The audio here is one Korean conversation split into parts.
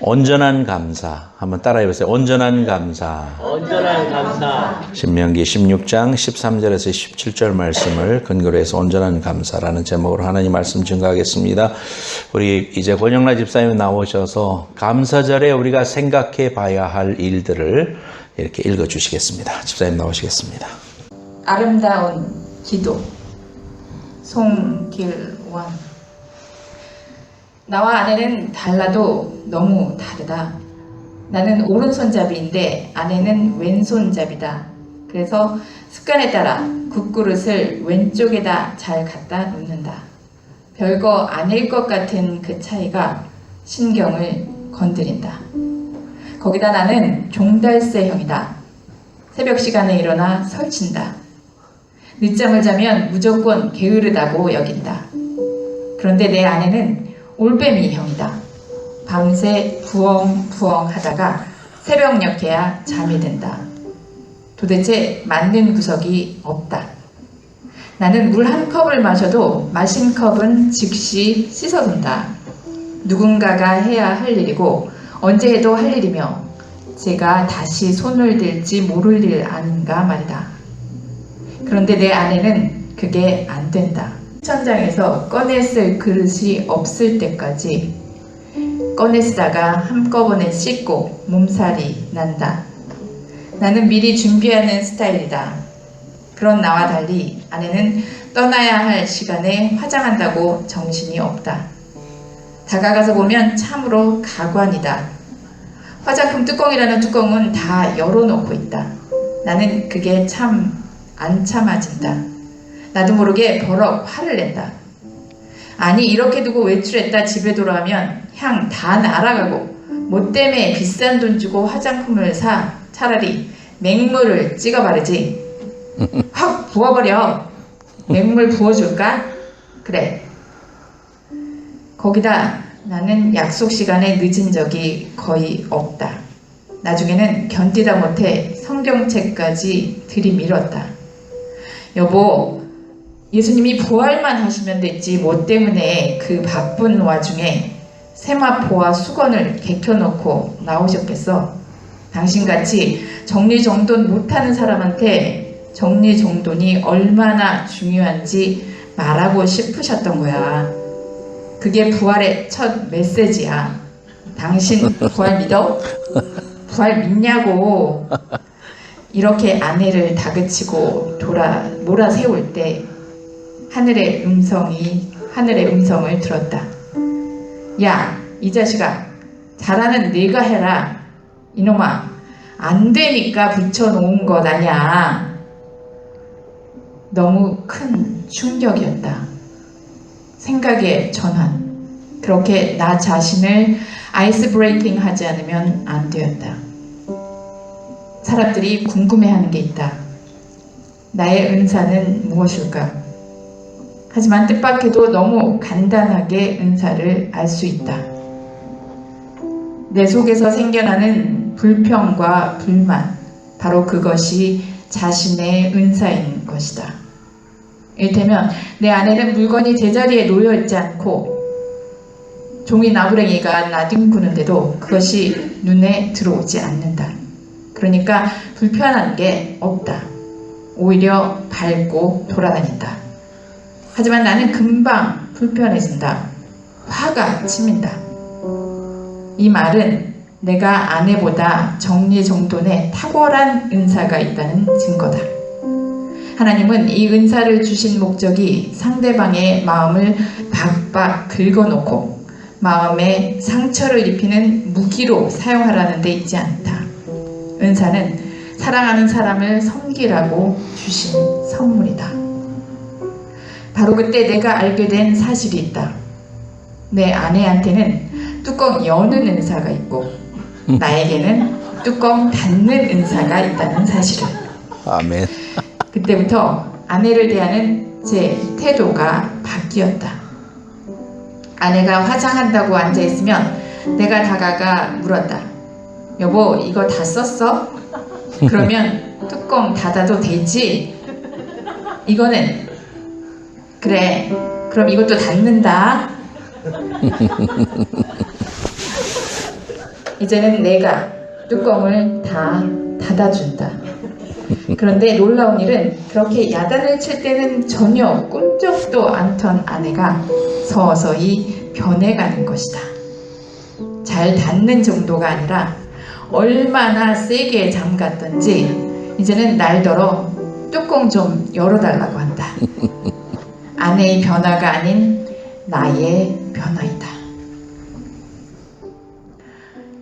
온전한 감사. 한번 따라해보세요. 온전한 감사. 온전한 감사. 신명기 16장 13절에서 17절 말씀을 근거로 해서 온전한 감사라는 제목으로 하나님 말씀 증거하겠습니다. 우리 이제 권영라 집사님이 나오셔서 감사절에 우리가 생각해 봐야 할 일들을 이렇게 읽어주시겠습니다. 집사님 나오시겠습니다. 아름다운 기도. 송길원. 나와 아내는 달라도 너무 다르다. 나는 오른손잡이인데 아내는 왼손잡이다. 그래서 습관에 따라 국그릇을 왼쪽에다 잘 갖다 놓는다. 별거 아닐 것 같은 그 차이가 신경을 건드린다. 거기다 나는 종달새형이다. 새벽 시간에 일어나 설친다. 늦잠을 자면 무조건 게으르다고 여긴다. 그런데 내 아내는 올빼미형이다. 밤새 부엉부엉 하다가 새벽녘에야 잠이 든다. 도대체 맞는 구석이 없다. 나는 물 한 컵을 마셔도 마신 컵은 즉시 씻어둔다. 누군가가 해야 할 일이고 언제 해도 할 일이며 제가 다시 손을 들지 모를 일 아닌가 말이다. 그런데 내 아내는 그게 안 된다. 천장에서 꺼내 쓸 그릇이 없을 때까지 꺼내 쓰다가 한꺼번에 씻고 몸살이 난다. 나는 미리 준비하는 스타일이다. 그런 나와 달리 아내는 떠나야 할 시간에 화장한다고 정신이 없다. 다가가서 보면 참으로 가관이다. 화장품 뚜껑이라는 뚜껑은 다 열어놓고 있다. 나는 그게 참 안 참아진다. 나도 모르게 버럭 화를 낸다. 아니 이렇게 두고 외출했다 집에 돌아오면 향 다 날아가고 뭐 때문에 비싼 돈 주고 화장품을 사 차라리 맹물을 찍어 바르지. 확 부어버려. 맹물 부어줄까? 그래. 거기다 나는 약속 시간에 늦은 적이 거의 없다. 나중에는 견디다 못해 성경책까지 들이밀었다. 여보, 예수님이 부활만 하시면 됐지 뭐 때문에 그 바쁜 와중에 세마포와 수건을 개켜놓고 나오셨겠어? 당신같이 정리정돈 못하는 사람한테 정리정돈이 얼마나 중요한지 말하고 싶으셨던 거야. 그게 부활의 첫 메시지야. 당신 부활 믿어? 부활 믿냐고. 이렇게 아내를 다그치고 몰아세울 때 하늘의 음성을 들었다. 야, 이 자식아, 잘하는 네가 해라. 이놈아, 안 되니까 붙여놓은 것 아냐. 너무 큰 충격이었다. 생각의 전환. 그렇게 나 자신을 아이스 브레이킹 하지 않으면 안 되었다. 사람들이 궁금해하는 게 있다. 나의 은사는 무엇일까? 하지만 뜻밖에도 너무 간단하게 은사를 알 수 있다. 내 속에서 생겨나는 불평과 불만, 바로 그것이 자신의 은사인 것이다. 이를테면 내 아내는 물건이 제자리에 놓여있지 않고 종이 나부랭이가 나뒹구는데도 그것이 눈에 들어오지 않는다. 그러니까 불편한 게 없다. 오히려 밟고 돌아다닌다. 하지만 나는 금방 불편해진다. 화가 치민다. 이 말은 내가 아내보다 정리정돈에 탁월한 은사가 있다는 증거다. 하나님은 이 은사를 주신 목적이 상대방의 마음을 박박 긁어놓고 마음에 상처를 입히는 무기로 사용하라는 데 있지 않다. 은사는 사랑하는 사람을 섬기라고 주신 선물이다. 바로 그때 내가 알게 된 사실이 있다. 내 아내한테는 뚜껑 여는 은사가 있고 나에게는 뚜껑 닫는 은사가 있다는 사실을. 아멘. 그때부터 아내를 대하는 제 태도가 바뀌었다. 아내가 화장한다고 앉아있으면 내가 다가가 물었다. 여보, 이거 다 썼어? 그러면 뚜껑 닫아도 되지? 이거는 그래, 그럼 이것도 닫는다. 이제는 내가 뚜껑을 다 닫아준다. 그런데 놀라운 일은 그렇게 야단을 칠 때는 전혀 꿈쩍도 않던 아내가 서서히 변해가는 것이다. 잘 닫는 정도가 아니라 얼마나 세게 잠갔던지 이제는 날더러 뚜껑 좀 열어달라고 한다. 아내의 변화가 아닌 나의 변화이다.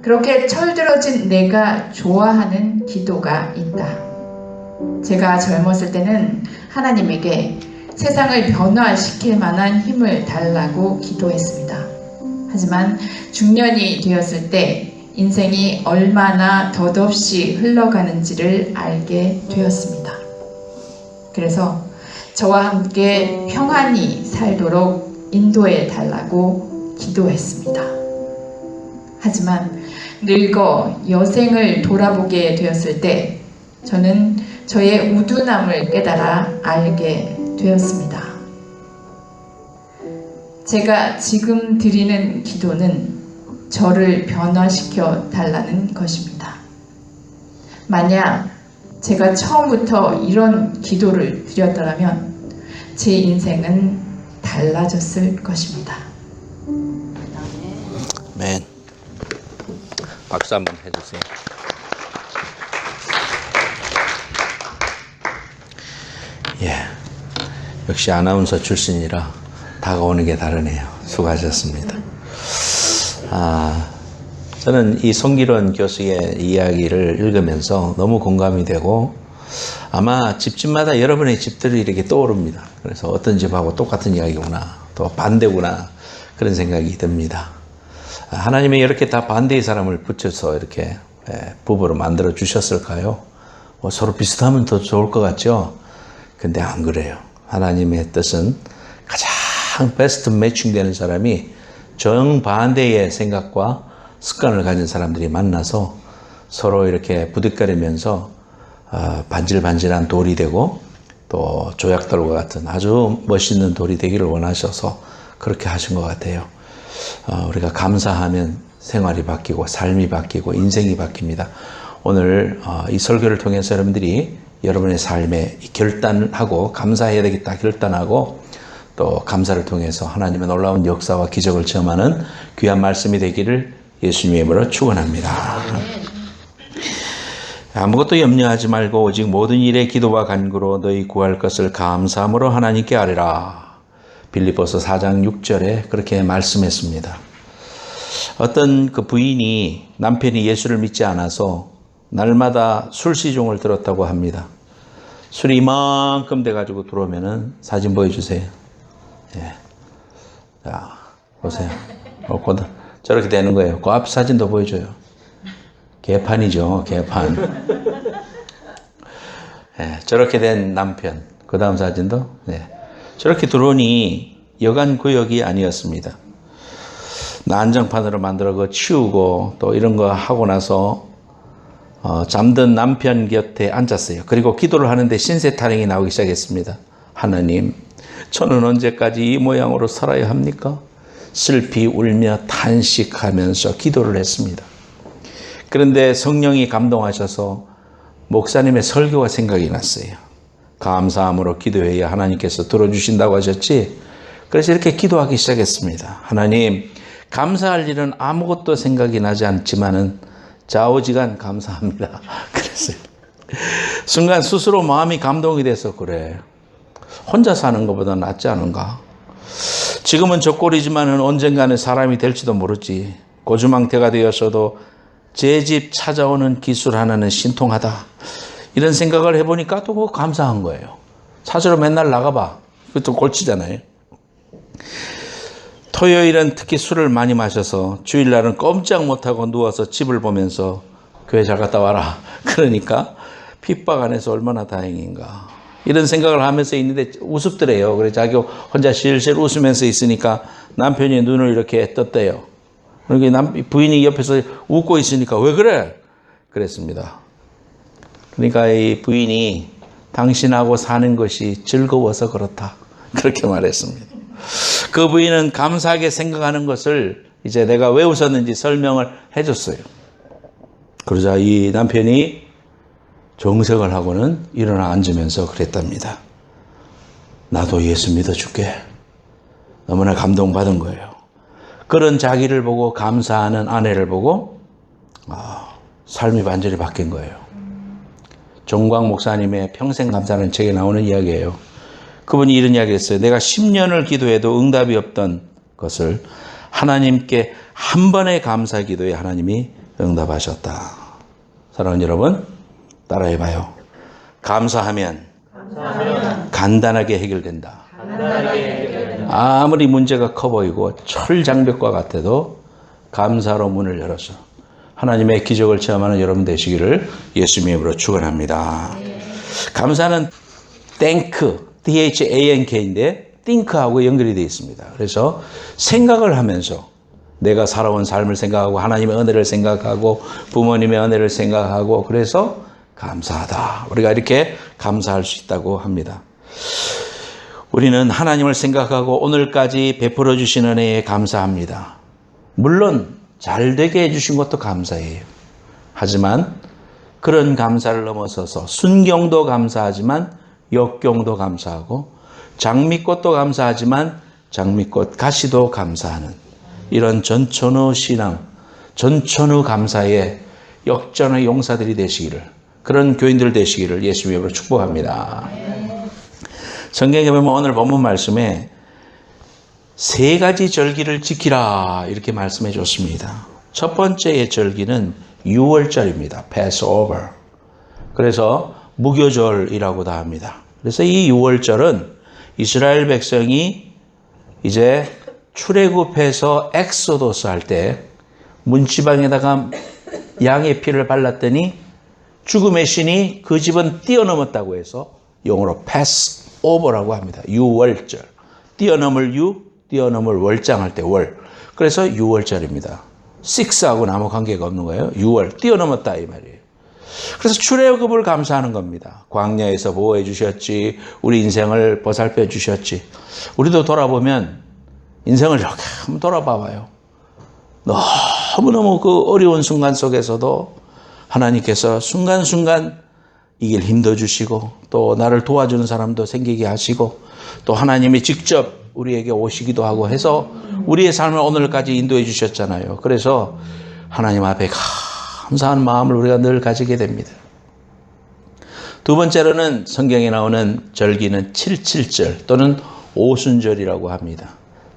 그렇게 철들어진 내가 좋아하는 기도가 있다. 제가 젊었을 때는 하나님에게 세상을 변화시킬 만한 힘을 달라고 기도했습니다. 하지만 중년이 되었을 때 인생이 얼마나 덧없이 흘러가는지를 알게 되었습니다. 그래서 저와 함께 평안히 살도록 인도해 달라고 기도했습니다. 하지만 늙어 여생을 돌아보게 되었을 때 저는 저의 우둔함을 깨달아 알게 되었습니다. 제가 지금 드리는 기도는 저를 변화시켜 달라는 것입니다. 만약 제가 처음부터 이런 기도를 드렸더라면 제 인생은 달라졌을 것입니다. 아멘. 박수 한번 해주세요. 예, 역시 아나운서 출신이라 다가오는 게 다르네요. 수고하셨습니다. 저는 이 송기론 교수의 이야기를 읽으면서 너무 공감이 되고 아마 집집마다 여러분의 집들이 이렇게 떠오릅니다. 그래서 어떤 집하고 똑같은 이야기구나, 또 반대구나, 그런 생각이 듭니다. 하나님이 이렇게 다 반대의 사람을 붙여서 이렇게 부부로 만들어 주셨을까요? 서로 비슷하면 더 좋을 것 같죠? 근데 안 그래요. 하나님의 뜻은 가장 베스트 매칭되는 사람이 정반대의 생각과 습관을 가진 사람들이 만나서 서로 이렇게 부딪거리면서 반질반질한 돌이 되고 또 조약돌과 같은 아주 멋있는 돌이 되기를 원하셔서 그렇게 하신 것 같아요. 우리가 감사하면 생활이 바뀌고 삶이 바뀌고 인생이 바뀝니다. 오늘 이 설교를 통해서 여러분들이 여러분의 삶에 결단하고 감사해야 되겠다 결단하고 또 감사를 통해서 하나님의 놀라운 역사와 기적을 체험하는 귀한 말씀이 되기를 예수님의 이름으로 축원합니다. 아무것도 염려하지 말고 오직 모든 일에 기도와 간구로 너희 구할 것을 감사함으로 하나님께 아뢰라. 빌립보서 4장 6절에 그렇게 말씀했습니다. 어떤 그 부인이 남편이 예수를 믿지 않아서 날마다 술시종을 들었다고 합니다. 술이 이만큼 돼가지고 들어오면은 사진 보여주세요. 예. 자, 보세요. 저렇게 되는 거예요. 그 앞 사진도 보여줘요. 개판이죠, 개판. 예, 저렇게 된 남편. 그 다음 사진도. 예. 저렇게 들어오니 여간 구역이 아니었습니다. 난장판으로 만들어 그 치우고 또 이런 거 하고 나서 잠든 남편 곁에 앉았어요. 그리고 기도를 하는데 신세 타령이 나오기 시작했습니다. 하나님, 저는 언제까지 이 모양으로 살아야 합니까? 슬피 울며 탄식하면서 기도를 했습니다. 그런데 성령이 감동하셔서 목사님의 설교가 생각이 났어요. 감사함으로 기도해야 하나님께서 들어주신다고 하셨지. 그래서 이렇게 기도하기 시작했습니다. 하나님, 감사할 일은 아무것도 생각이 나지 않지만은 좌우지간 감사합니다. 그랬어요. 순간 스스로 마음이 감동이 돼서 그래. 혼자 사는 것보다 낫지 않은가? 지금은 적골이지만은 언젠가는 사람이 될지도 모르지. 고주망태가 되었어도 제 집 찾아오는 기술 하나는 신통하다. 이런 생각을 해보니까 또 감사한 거예요. 찾으러 맨날 나가봐. 그것도 골치잖아요. 토요일은 특히 술을 많이 마셔서 주일날은 꼼짝 못하고 누워서 집을 보면서 교회 잘 갔다 와라. 그러니까 핍박 안에서 얼마나 다행인가. 이런 생각을 하면서 있는데 우습더래요. 그래서 자기 혼자 실실 웃으면서 있으니까 남편이 눈을 이렇게 떴대요. 그러니까 부인이 옆에서 웃고 있으니까 왜 그래? 그랬습니다. 그러니까 이 부인이 당신하고 사는 것이 즐거워서 그렇다. 그렇게 말했습니다. 그 부인은 감사하게 생각하는 것을 이제 내가 왜 웃었는지 설명을 해줬어요. 그러자 이 남편이 정색을 하고는 일어나 앉으면서 그랬답니다. 나도 예수 믿어줄게. 너무나 감동받은 거예요. 그런 자기를 보고 감사하는 아내를 보고 삶이 완전히 바뀐 거예요. 정광 목사님의 평생 감사라는 책에 나오는 이야기예요. 그분이 이런 이야기를 했어요. 내가 10년을 기도해도 응답이 없던 것을 하나님께 한 번의 감사 기도에 하나님이 응답하셨다. 사랑하는 여러분, 따라해봐요. 감사하면 간단하게 해결된다. 아무리 문제가 커 보이고 철장벽과 같아도 감사로 문을 열어서 하나님의 기적을 체험하는 여러분 되시기를 예수님의 이름으로 축원합니다. 감사는 THANK인데 think하고 연결이 되어 있습니다. 그래서 생각을 하면서 내가 살아온 삶을 생각하고 하나님의 은혜를 생각하고 부모님의 은혜를 생각하고 그래서 감사하다. 우리가 이렇게 감사할 수 있다고 합니다. 우리는 하나님을 생각하고 오늘까지 베풀어 주신 은혜에 감사합니다. 물론 잘 되게 해주신 것도 감사해요. 하지만 그런 감사를 넘어서서 순경도 감사하지만 역경도 감사하고 장미꽃도 감사하지만 장미꽃 가시도 감사하는 이런 전천후 신앙, 전천후 감사의 역전의 용사들이 되시기를 그런 교인들 되시기를 예수님의 이름으로 축복합니다. 성경에 보면 오늘 본문 말씀에 세 가지 절기를 지키라 이렇게 말씀해 줬습니다. 첫 번째의 절기는 유월절입니다. Passover. 그래서 무교절이라고도 합니다. 그래서 이 유월절은 이스라엘 백성이 이제 출애굽해서 엑소도스 할 때 문지방에다가 양의 피를 발랐더니 죽음의 신이 그 집은 뛰어넘었다고 해서 영어로 Passover라고 합니다. 유월절. 뛰어넘을 유, 뛰어넘을 월장할 때 월. 그래서 유월절입니다. 6하고는 아무 관계가 없는 거예요. 유월. 뛰어넘었다 이 말이에요. 그래서 출애굽을 감사하는 겁니다. 광야에서 보호해 주셨지. 우리 인생을 보살펴 주셨지. 우리도 돌아보면 인생을 이렇게 한번 돌아봐 봐요. 너무너무 그 어려운 순간 속에서도 하나님께서 순간순간 이길 힘도 주시고 또 나를 도와주는 사람도 생기게 하시고 또 하나님이 직접 우리에게 오시기도 하고 해서 우리의 삶을 오늘까지 인도해 주셨잖아요. 그래서 하나님 앞에 감사한 마음을 우리가 늘 가지게 됩니다. 두 번째로는 성경에 나오는 절기는 77절 또는 오순절이라고 합니다.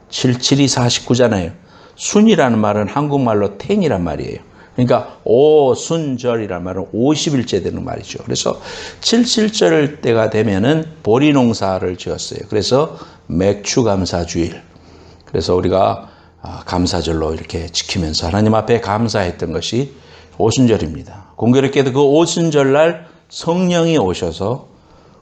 77이 49잖아요. 순이라는 말은 한국말로 10이란 말이에요. 그러니까 오순절이란 말은 50일째 되는 말이죠. 그래서 77절 때가 되면은 보리 농사를 지었어요. 그래서 맥추감사주일. 그래서 우리가 감사절로 이렇게 지키면서 하나님 앞에 감사했던 것이 오순절입니다. 공교롭게도 그 오순절날 성령이 오셔서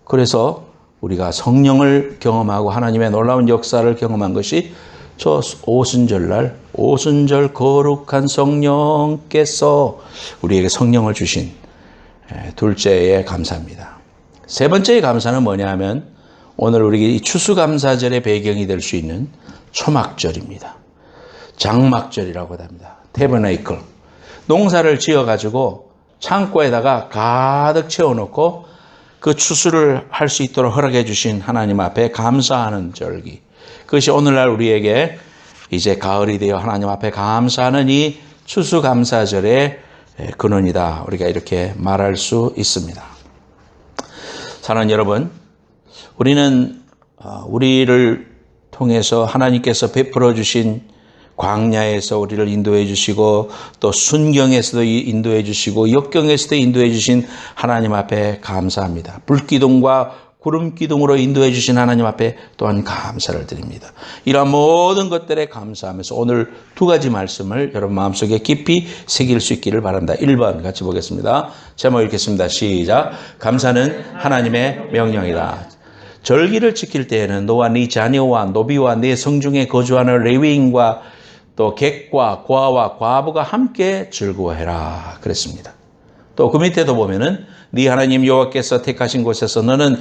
그래서 우리가 성령을 경험하고 하나님의 놀라운 역사를 경험한 것이 저 오순절날 오순절 거룩한 성령께서 우리에게 성령을 주신 둘째의 감사입니다. 세 번째의 감사는 뭐냐 하면 오늘 우리 추수감사절의 배경이 될 수 있는 초막절입니다. 장막절이라고 합니다. 태버네이클. 농사를 지어가지고 창고에다가 가득 채워놓고 그 추수를 할 수 있도록 허락해 주신 하나님 앞에 감사하는 절기. 그것이 오늘날 우리에게 이제 가을이 되어 하나님 앞에 감사하는 이 추수감사절의 근원이다. 우리가 이렇게 말할 수 있습니다. 사랑하는 여러분, 우리는 우리를 통해서 하나님께서 베풀어 주신 광야에서 우리를 인도해 주시고 또 순경에서도 인도해 주시고 역경에서도 인도해 주신 하나님 앞에 감사합니다. 불기둥과 구름기둥으로 인도해 주신 하나님 앞에 또한 감사를 드립니다. 이러한 모든 것들에 감사하면서 오늘 두 가지 말씀을 여러분 마음속에 깊이 새길 수 있기를 바랍니다. 1번 같이 보겠습니다. 제목 읽겠습니다. 시작. 감사는 하나님의 명령이다. 절기를 지킬 때에는 너와 네 자녀와 노비와 네 성중에 거주하는 레위인과 또 객과 과와 과부가 함께 즐거워해라 그랬습니다. 또 그 밑에도 보면은 네 하나님 여호와께서 택하신 곳에서 너는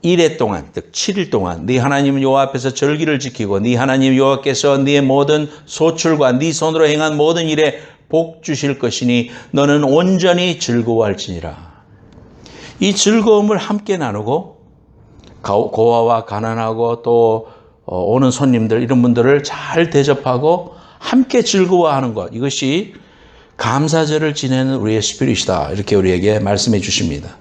1회 동안, 즉 7일 동안 네 하나님 여호와 앞에서 절기를 지키고 네 하나님 여호와께서 네 모든 소출과 네 손으로 행한 모든 일에 복 주실 것이니 너는 온전히 즐거워할지니라. 이 즐거움을 함께 나누고 고아와 가난하고 또 오는 손님들 이런 분들을 잘 대접하고 함께 즐거워하는 것, 이것이 감사절을 지내는 우리의 스피릿이다, 이렇게 우리에게 말씀해 주십니다.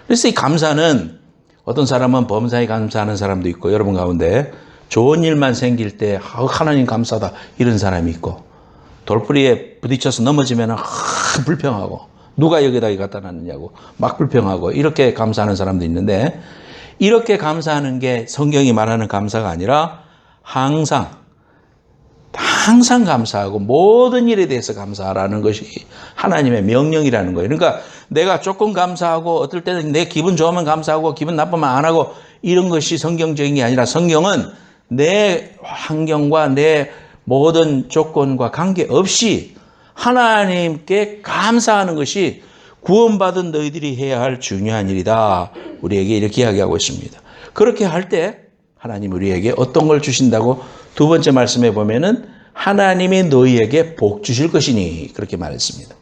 그래서 이 감사는 어떤 사람은 범사에 감사하는 사람도 있고, 여러분 가운데 좋은 일만 생길 때 하나님 감사다 이런 사람이 있고, 돌부리에 부딪혀서 넘어지면 불평하고, 누가 여기다 갖다 놨느냐고 막 불평하고, 이렇게 감사하는 사람도 있는데, 이렇게 감사하는 게 성경이 말하는 감사가 아니라 항상 감사하고 모든 일에 대해서 감사하라는 것이 하나님의 명령이라는 거예요. 그러니까 내가 조금 감사하고 어떨 때는 내 기분 좋으면 감사하고 기분 나쁘면 안 하고 이런 것이 성경적인 게 아니라, 성경은 내 환경과 내 모든 조건과 관계없이 하나님께 감사하는 것이 구원받은 너희들이 해야 할 중요한 일이다, 우리에게 이렇게 이야기하고 있습니다. 그렇게 할 때 하나님 우리에게 어떤 걸 주신다고 두 번째 말씀에 보면은 하나님이 너희에게 복 주실 것이니, 그렇게 말했습니다.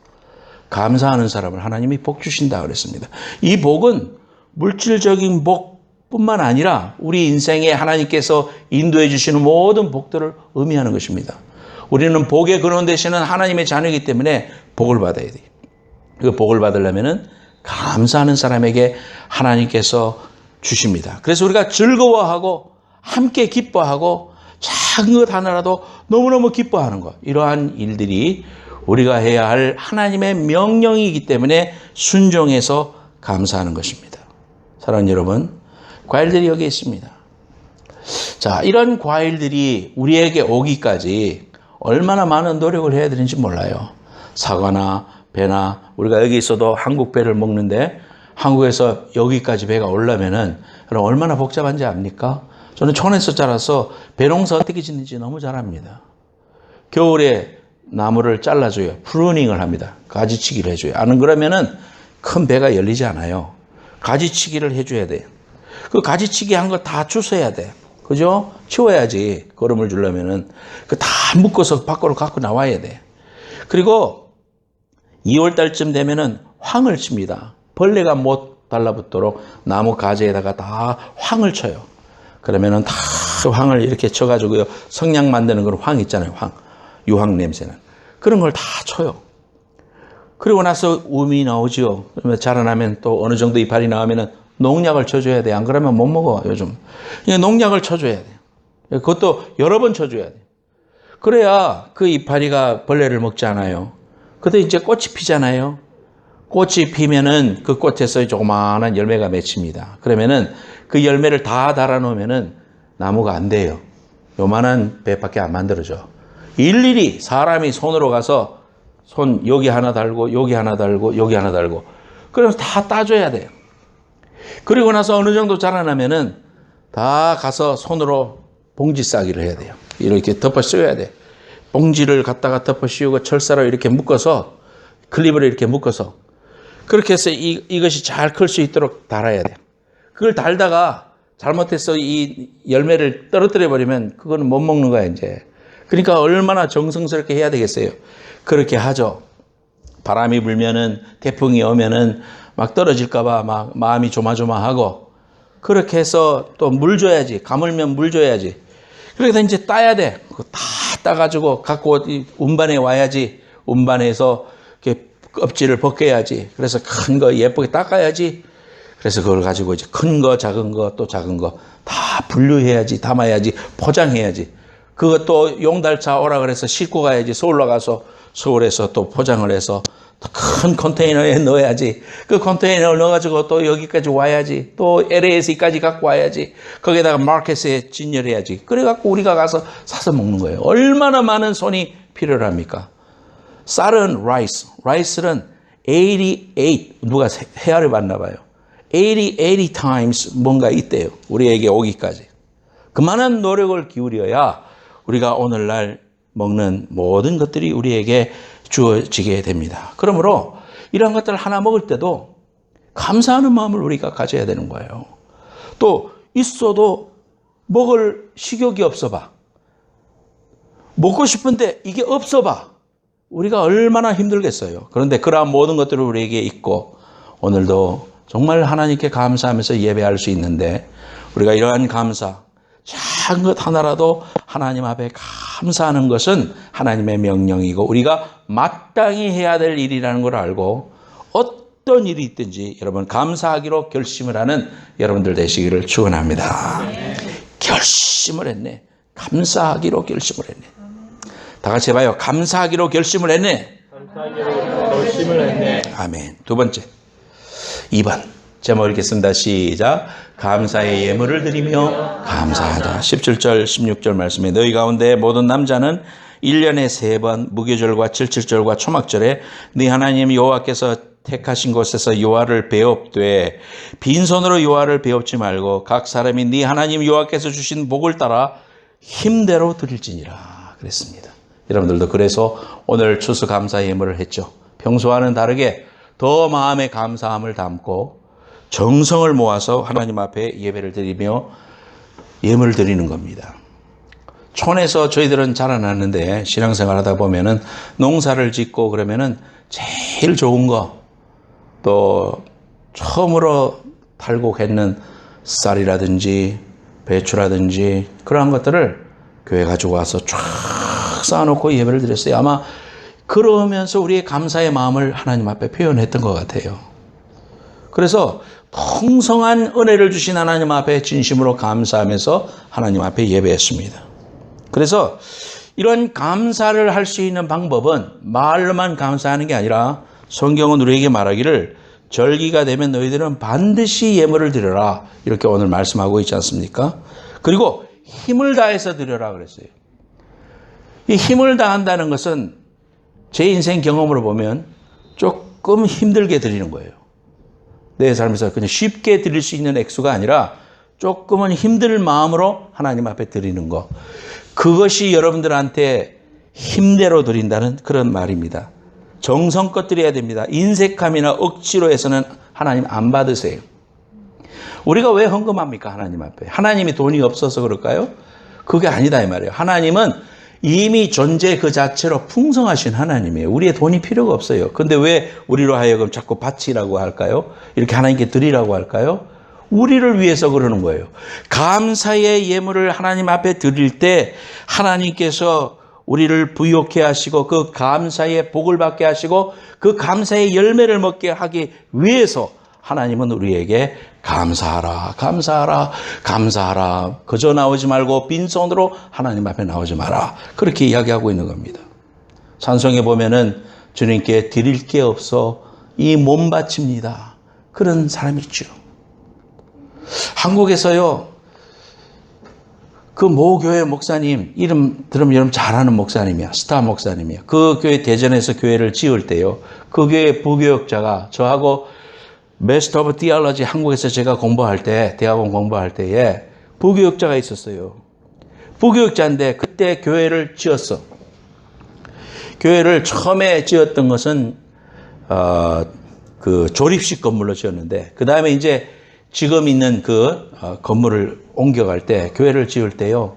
감사하는 사람을 하나님이 복 주신다 그랬습니다. 이 복은 물질적인 복뿐만 아니라 우리 인생에 하나님께서 인도해 주시는 모든 복들을 의미하는 것입니다. 우리는 복의 근원 되시는 하나님의 자녀이기 때문에 복을 받아야 돼요. 그 복을 받으려면은 감사하는 사람에게 하나님께서 주십니다. 그래서 우리가 즐거워하고 함께 기뻐하고 작은 것 하나라도 너무너무 기뻐하는 것, 이러한 일들이 우리가 해야 할 하나님의 명령이기 때문에 순종해서 감사하는 것입니다. 사랑하는 여러분, 과일들이 여기 있습니다. 자, 이런 과일들이 우리에게 오기까지 얼마나 많은 노력을 해야 되는지 몰라요. 사과나 배나, 우리가 여기 있어도 한국 배를 먹는데 한국에서 여기까지 배가 오려면은 그럼 얼마나 복잡한지 압니까? 저는 촌에서 자라서 배농사 어떻게 짓는지 너무 잘 압니다. 겨울에 나무를 잘라줘요. 프루닝을 합니다. 가지치기를 해줘요. 안 그러면은 큰 배가 열리지 않아요. 가지치기를 해줘야 돼요. 그 가지치기 한 거 다 주워야 돼. 그죠? 치워야지. 거름을 주려면은. 그 다 묶어서 밖으로 갖고 나와야 돼. 그리고 2월 달쯤 되면은 황을 칩니다. 벌레가 못 달라붙도록 나무 가지에다가 다 황을 쳐요. 그러면은 다 황을 이렇게 쳐가지고요, 성냥 만드는 그런 황 있잖아요. 황, 유황 냄새는 그런 걸 다 쳐요. 그리고 나서 um이 나오죠. 그러면 자라나면 또 어느 정도 이파리 나오면은 농약을 쳐줘야 돼. 안 그러면 못 먹어 요즘. 농약을 쳐줘야 돼. 그것도 여러 번 쳐줘야 돼. 그래야 그 이파리가 벌레를 먹지 않아요. 그때 이제 꽃이 피잖아요. 꽃이 피면은 그 꽃에서 조그마한 열매가 맺힙니다. 그러면은 그 열매를 다 달아놓으면은 나무가 안 돼요. 요만한 배밖에 안 만들어져. 일일이 사람이 손으로 가서 손 여기 하나 달고 여기 하나 달고 여기 하나 달고, 그래서 다 따줘야 돼요. 그리고 나서 어느 정도 자라나면은 다 가서 손으로 봉지 싸기를 해야 돼요. 이렇게 덮어 씌워야 돼. 봉지를 갖다가 덮어 씌우고 철사로 이렇게 묶어서, 클립으로 이렇게 묶어서, 그렇게 해서 이것이 잘 클 수 있도록 달아야 돼요. 그걸 달다가 잘못해서 이 열매를 떨어뜨려 버리면 그거는 못 먹는 거야 이제. 그러니까 얼마나 정성스럽게 해야 되겠어요. 그렇게 하죠. 바람이 불면은, 태풍이 오면은 막 떨어질까 봐 막 마음이 조마조마하고, 그렇게 해서 또 물 줘야지. 가물면 물 줘야지. 그래서 이제 따야 돼. 그거 다 따가지고 갖고 운반에 와야지. 운반에서 이렇게 껍질을 벗겨야지. 그래서 큰 거 예쁘게 닦아야지. 그래서 그걸 가지고 이제 큰 거, 작은 거, 또 작은 거 다 분류해야지, 담아야지, 포장해야지. 그것도 용달차 오라 그래서 싣고 가야지. 서울로 가서 서울에서 또 포장을 해서 큰 컨테이너에 넣어야지. 그 컨테이너를 넣어가지고 또 여기까지 와야지. 또 LA에서까지 갖고 와야지. 거기다가 마켓에 진열해야지. 그래갖고 우리가 가서 사서 먹는 거예요. 얼마나 많은 손이 필요합니까? 쌀은 라이스는 88, 누가 헤아려 봤나 봐요. 80 times 뭔가 있대요. 우리에게 오기까지. 그만한 노력을 기울여야 우리가 오늘날 먹는 모든 것들이 우리에게 주어지게 됩니다. 그러므로 이런 것들 하나 먹을 때도 감사하는 마음을 우리가 가져야 되는 거예요. 또 있어도 먹을 식욕이 없어 봐. 먹고 싶은데 이게 없어 봐. 우리가 얼마나 힘들겠어요. 그런데 그러한 모든 것들을 우리에게 있고 오늘도 정말 하나님께 감사하면서 예배할 수 있는데 우리가 이러한 감사, 작은 것 하나라도 하나님 앞에 감사하는 것은 하나님의 명령이고 우리가 마땅히 해야 될 일이라는 걸 알고 어떤 일이 있든지 여러분 감사하기로 결심을 하는 여러분들 되시기를 축원합니다. 결심을 했네. 감사하기로 결심을 했네. 다 같이 해봐요. 감사하기로 결심을 했네. 감사하기로 결심을 했네. 아멘. 두 번째. 2번. 제목 읽겠습니다. 시작. 감사의 예물을 드리며 감사하다. 17절 16절 말씀에 너희 가운데 모든 남자는 1년에 3번 무교절과 77절과 초막절에 네 하나님 여호와께서 택하신 곳에서 여호와를 배웁되 빈손으로 여호와를 배웁지 말고 각 사람이 네 하나님 여호와께서 주신 복을 따라 힘대로 드릴지니라 그랬습니다. 여러분들도 그래서 오늘 추수감사 예물을 했죠. 평소와는 다르게 더 마음의 감사함을 담고 정성을 모아서 하나님 앞에 예배를 드리며 예물을 드리는 겁니다. 촌에서 저희들은 자라났는데 신앙생활 하다 보면은 농사를 짓고 그러면은 제일 좋은 거 또 처음으로 탈곡했는 쌀이라든지 배추라든지 그러한 것들을 교회 가지고 와서 쫙 쌓아놓고 예배를 드렸어요. 아마 그러면서 우리의 감사의 마음을 하나님 앞에 표현했던 것 같아요. 그래서 풍성한 은혜를 주신 하나님 앞에 진심으로 감사하면서 하나님 앞에 예배했습니다. 그래서 이런 감사를 할 수 있는 방법은 말로만 감사하는 게 아니라 성경은 우리에게 말하기를 절기가 되면 너희들은 반드시 예물을 드려라 이렇게 오늘 말씀하고 있지 않습니까? 그리고 힘을 다해서 드려라 그랬어요. 이 힘을 다한다는 것은 제 인생 경험으로 보면 조금 힘들게 드리는 거예요. 내 삶에서 그냥 쉽게 드릴 수 있는 액수가 아니라 조금은 힘들 마음으로 하나님 앞에 드리는 거. 그것이 여러분들한테 힘대로 드린다는 그런 말입니다. 정성껏 드려야 됩니다. 인색함이나 억지로 해서는 하나님 안 받으세요. 우리가 왜 헌금합니까? 하나님 앞에. 하나님이 돈이 없어서 그럴까요? 그게 아니다 이 말이에요. 하나님은 이미 존재 그 자체로 풍성하신 하나님이에요. 우리의 돈이 필요가 없어요. 근데 왜 우리로 하여금 자꾸 바치라고 할까요? 이렇게 하나님께 드리라고 할까요? 우리를 위해서 그러는 거예요. 감사의 예물을 하나님 앞에 드릴 때 하나님께서 우리를 부욕해 하시고 그 감사의 복을 받게 하시고 그 감사의 열매를 먹게 하기 위해서 하나님은 우리에게 감사하라, 감사하라, 감사하라. 그저 나오지 말고 빈손으로 하나님 앞에 나오지 마라. 그렇게 이야기하고 있는 겁니다. 찬송에 보면은 주님께 드릴 게 없어 이 몸 바칩니다. 그런 사람이 있죠. 한국에서요, 그 모교회 목사님, 이름 들으면 여러분 잘 아는 목사님이야. 스타 목사님이야. 그 교회 대전에서 교회를 지을 때요, 그 교회 부교역자가 저하고 메스터 오브 디알러지 한국에서 제가 공부할 때, 대학원 공부할 때에 부교역자가 있었어요. 부교역자인데 그때 교회를 지었어. 교회를 처음에 지었던 것은 그 조립식 건물로 지었는데 그 다음에 이제 지금 있는 그 건물을 옮겨갈 때, 교회를 지을 때요,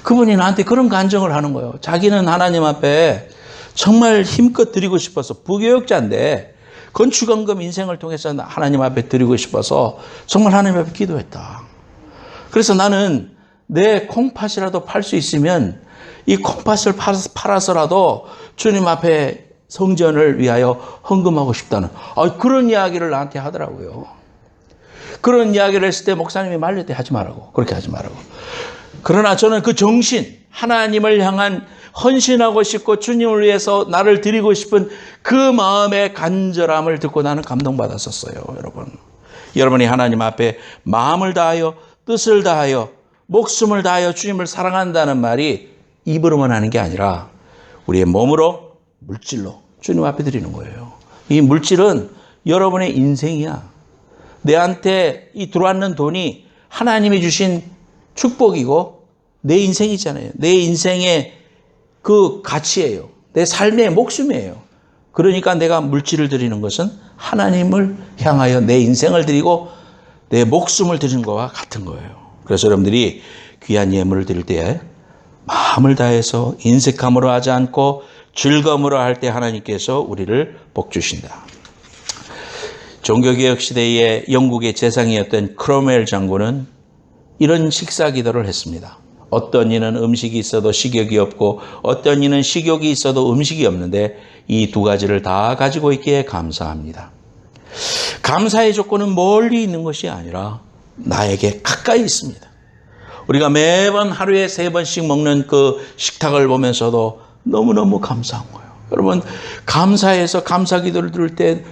그분이 나한테 그런 간증을 하는 거예요. 자기는 하나님 앞에 정말 힘껏 드리고 싶어서, 부교역자인데 건축원금 인생을 통해서 하나님 앞에 드리고 싶어서 정말 하나님 앞에 기도했다. 그래서 나는 내 콩팥이라도 팔 수 있으면 이 콩팥을 팔아서라도 주님 앞에 성전을 위하여 헌금하고 싶다는 그런 이야기를 나한테 하더라고요. 그런 이야기를 했을 때 목사님이 말릴 때 하지 말라고, 그렇게 하지 말라고. 그러나 저는 그 정신, 하나님을 향한 헌신하고 싶고 주님을 위해서 나를 드리고 싶은 그 마음의 간절함을 듣고 나는 감동받았었어요. 여러분이 하나님 앞에 마음을 다하여, 뜻을 다하여, 목숨을 다하여 주님을 사랑한다는 말이 입으로만 하는 게 아니라 우리의 몸으로, 물질로 주님 앞에 드리는 거예요. 이 물질은 여러분의 인생이야. 내한테 이 들어왔는 돈이 하나님이 주신 축복이고 내 인생이잖아요. 내 인생의 그 가치예요. 내 삶의 목숨이에요. 그러니까 내가 물질을 드리는 것은 하나님을 향하여 내 인생을 드리고 내 목숨을 드리는 것과 같은 거예요. 그래서 여러분들이 귀한 예물을 드릴 때에 마음을 다해서 인색함으로 하지 않고 즐거움으로 할 때 하나님께서 우리를 복주신다. 종교개혁 시대의 영국의 재상이었던 크로멜 장군은 이런 식사 기도를 했습니다. 어떤 이는 음식이 있어도 식욕이 없고 어떤 이는 식욕이 있어도 음식이 없는데 이 두 가지를 다 가지고 있기에 감사합니다. 감사의 조건은 멀리 있는 것이 아니라 나에게 가까이 있습니다. 우리가 매번 하루에 3번씩 먹는 그 식탁을 보면서도 너무너무 감사한 거예요. 여러분, 감사해서 감사 기도를 들을 때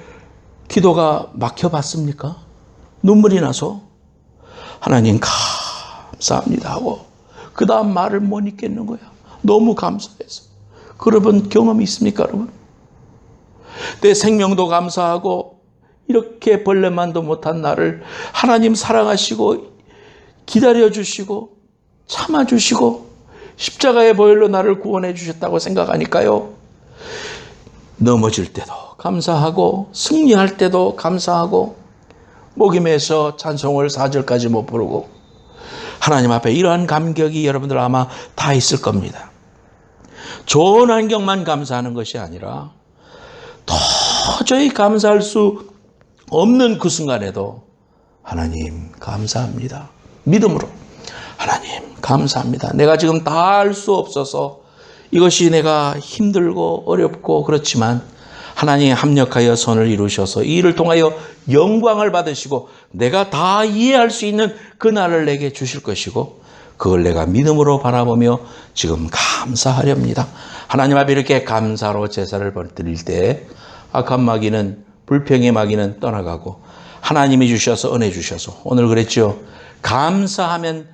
기도가 막혀봤습니까? 눈물이 나서 하나님 감사합니다 하고 그 다음 말을 못 잊겠는 거야. 너무 감사해서. 여러분 경험이 있습니까, 여러분? 내 생명도 감사하고 이렇게 벌레만도 못한 나를 하나님 사랑하시고 기다려주시고 참아주시고 십자가의 보혈로 나를 구원해 주셨다고 생각하니까요. 넘어질 때도 감사하고 승리할 때도 감사하고 목이 메서 찬송을 4절까지 못 부르고 하나님 앞에 이러한 감격이 여러분들 아마 다 있을 겁니다. 좋은 환경만 감사하는 것이 아니라 도저히 감사할 수 없는 그 순간에도 하나님 감사합니다. 믿음으로 하나님 감사합니다. 내가 지금 다 할 수 없어서 이것이 내가 힘들고 어렵고 그렇지만 하나님이 합력하여 선을 이루셔서 이 일을 통하여 영광을 받으시고 내가 다 이해할 수 있는 그날을 내게 주실 것이고 그걸 내가 믿음으로 바라보며 지금 감사하렵니다. 하나님 앞에 이렇게 감사로 제사를 드릴 때 악한 마귀는 불평의 마귀는 떠나가고 하나님이 주셔서 은혜 주셔서 오늘 그랬죠. 감사하면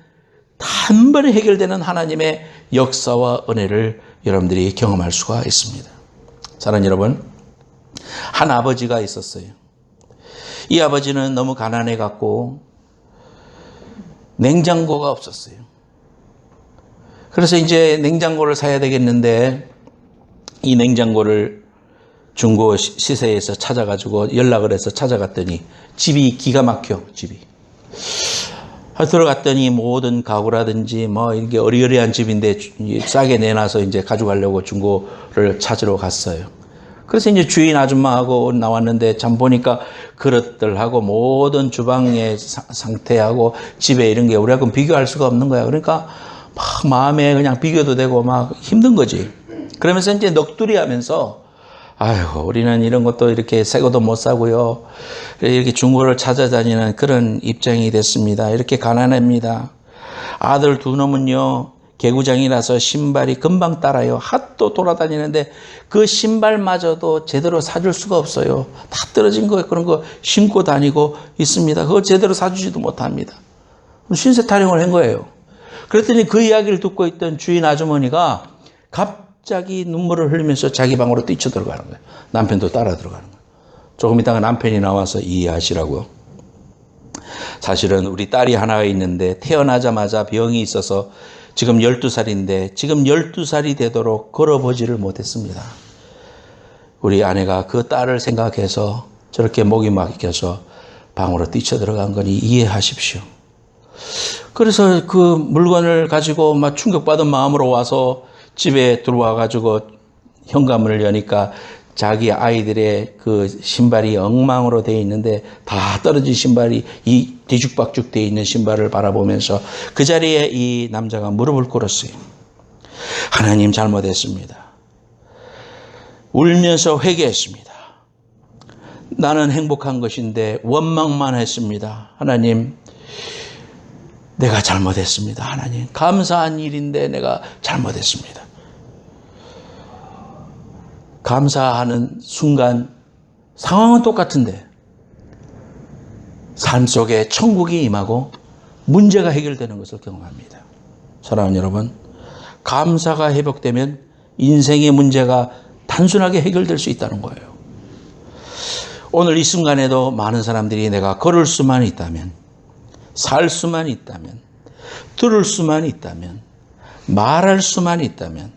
단번에 해결되는 하나님의 역사와 은혜를 여러분들이 경험할 수가 있습니다. 사랑하는 여러분, 한 아버지가 있었어요. 이 아버지는 너무 가난해 갖고 냉장고가 없었어요. 그래서 이제 냉장고를 사야 되겠는데 이 냉장고를 중고 시세에서 찾아가지고 연락을 해서 찾아갔더니 집이 기가 막혀, 집이. 들어갔더니 모든 가구라든지 뭐 이게 어리어리한 집인데 싸게 내놔서 이제 가져가려고 중고를 찾으러 갔어요. 그래서 이제 주인 아줌마하고 나왔는데 참 보니까 그릇들하고 모든 주방의 상태하고 집에 이런 게 우리하고는 비교할 수가 없는 거야. 그러니까 막 마음에 그냥 비교도 되고 막 힘든 거지. 그러면서 이제 넋두리 하면서 아이고, 우리는 이런 것도 이렇게 새 것도 못 사고요. 이렇게 중고를 찾아다니는 그런 입장이 됐습니다. 이렇게 가난합니다. 아들 두 놈은요, 개구장이라서 신발이 금방 따라요. 핫도 돌아다니는데 그 신발마저도 제대로 사줄 수가 없어요. 다 떨어진 거 그런 거 신고 다니고 있습니다. 그거 제대로 사주지도 못합니다. 신세 타령을 한 거예요. 그랬더니 그 이야기를 듣고 있던 주인 아주머니가 갑자기 눈물을 흘리면서 자기 방으로 뛰쳐 들어가는 거예요. 남편도 따라 들어가는 거예요. 조금 있다가 남편이 나와서 이해하시라고요. 사실은 우리 딸이 하나가 있는데 태어나자마자 병이 있어서 지금 12살인데 지금 12살이 되도록 걸어보지를 못했습니다. 우리 아내가 그 딸을 생각해서 저렇게 목이 막혀서 방으로 뛰쳐 들어간 거니 이해하십시오. 그래서 그 물건을 가지고 막 충격받은 마음으로 와서 집에 들어와 가지고 현관문을 여니까 자기 아이들의 그 신발이 엉망으로 되어 있는데 다 떨어진 신발이 이 뒤죽박죽 되어 있는 신발을 바라보면서 그 자리에 이 남자가 무릎을 꿇었어요. 하나님 잘못했습니다. 울면서 회개했습니다. 나는 행복한 것인데 원망만 했습니다. 하나님, 내가 잘못했습니다. 하나님, 감사한 일인데 내가 잘못했습니다. 감사하는 순간 상황은 똑같은데 삶 속에 천국이 임하고 문제가 해결되는 것을 경험합니다. 사랑하는 여러분, 감사가 회복되면 인생의 문제가 단순하게 해결될 수 있다는 거예요. 오늘 이 순간에도 많은 사람들이 내가 걸을 수만 있다면, 살 수만 있다면, 들을 수만 있다면, 말할 수만 있다면,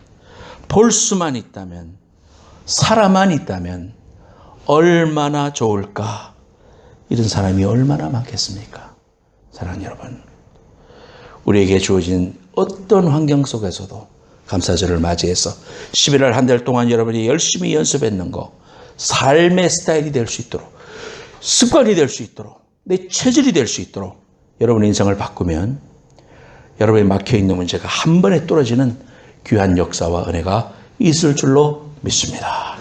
볼 수만 있다면, 살아만 있다면 얼마나 좋을까? 이런 사람이 얼마나 많겠습니까? 사랑하는 여러분, 우리에게 주어진 어떤 환경 속에서도 감사절을 맞이해서 11월 한 달 동안 여러분이 열심히 연습했는 거 삶의 스타일이 될 수 있도록, 습관이 될 수 있도록, 내 체질이 될 수 있도록 여러분의 인생을 바꾸면 여러분이 막혀있는 문제가 한 번에 뚫어지는 귀한 역사와 은혜가 있을 줄로 믿습니다.